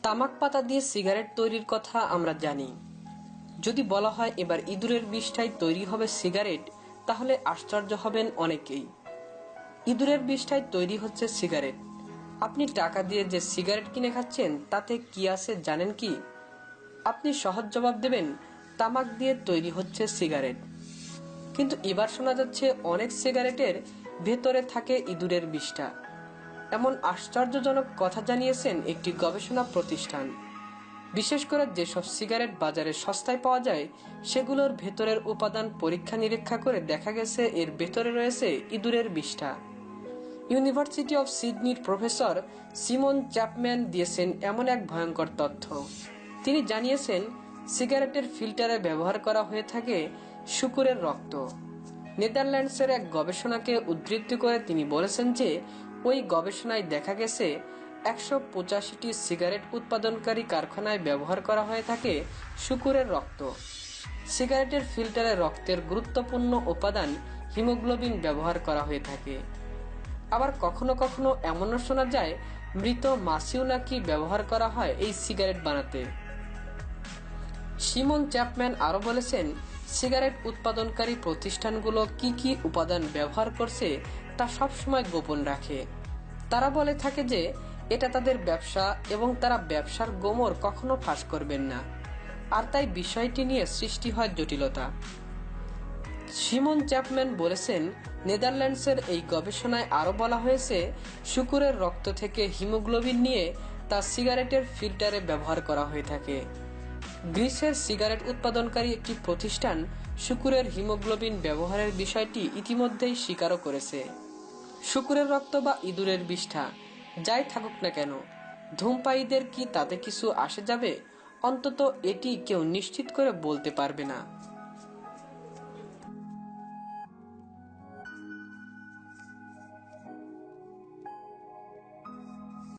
তামাক পাতা দিয়ে সিগারেট তৈরির কথা আমরা জানি। যদি বলা হয় এবার ইঁদুরের বিষটাই তৈরি হবে সিগারেট, তাহলে আশ্চর্য হবেন অনেকেই। ইঁদুরের বিষটাই তৈরি হচ্ছে সিগারেট। আপনি টাকা দিয়ে যে সিগারেট কিনে খাচ্ছেন তাতে কি আছে জানেন কি? আপনি সহজ জবাব দেবেন, তামাক দিয়ে তৈরি হচ্ছে সিগারেট। কিন্তু এবার শোনা যাচ্ছে অনেক সিগারেটের ভেতরে থাকে ইঁদুরের বিষটা। এমন আশ্চর্যজনক কথা জানিয়েছেন একটি গবেষণা প্রতিষ্ঠান। বিশেষ করে যেসব সিগারেট বাজারে সস্তায় পাওয়া যায় সেগুলোর ভেতরের উপাদান পরীক্ষা নিরীক্ষা করে দেখা গেছে এর ভেতরে রয়েছে ইঁদুরের বিষটা। ইউনিভার্সিটি অফ সিডনির প্রফেসর সিমন চ্যাপম্যান দিয়েছেন এমন এক ভয়ঙ্কর তথ্য। তিনি জানিয়েছেন সিগারেটের ফিল্টারে ব্যবহার করা হয়ে থাকে শূকরের রক্ত। নেদারল্যান্ডসের এক গবেষণাকে উদ্ধৃত করে তিনি বলেছেন যে ওই গবেষণায় দেখা গেছে 185টি সিগারেট উৎপাদনকারী কারখানায় ব্যবহার করা হয়ে থাকে শূকরের রক্ত। সিগারেটের ফিল্টারে রক্তের গুরুত্বপূর্ণ উপাদান হিমোগ্লোবিন ব্যবহার করা হয়ে থাকে। আবার কখনো কখনো এমনও শোনা যায় মৃত মাছিও নাকি ব্যবহার করা হয় এই সিগারেট বানাতে। সিমন চ্যাপম্যান আরো বলেছেন, সিগারেট উৎপাদনকারী প্রতিষ্ঠানগুলো কি কি উপাদান ব্যবহার করছে তা সবসময় গোপন রাখে। তারা বলে থাকে যে এটা তাদের ব্যবসা এবং তারা ব্যবসার গোমর কখনো ফাঁস করবেন না, আর তাই বিষয়টি নিয়ে সৃষ্টি হয় জটিলতা। সিমন চ্যাপম্যান বলেছেন, নেদারল্যান্ডসের এই গবেষণায় আরো বলা হয়েছে শূকরের রক্ত থেকে হিমোগ্লোবিন নিয়ে তা সিগারেটের ফিল্টারে ব্যবহার করা হয়ে থাকে। গ্রিসের সিগারেট উৎপাদনকারী একটি প্রতিষ্ঠান শূকরের হিমোগ্লোবিন ব্যবহারের বিষয়টি ইতিমধ্যেই স্বীকারও করেছে। শূকরের রক্ত বা ইঁদুরের বিষ্ঠা যাই থাকুক না কেন, ধূমপায়ীদের কি তাতে কিছু আসে যাবে? অন্তত এটি কেউ নিশ্চিত করে বলতে পারবে না।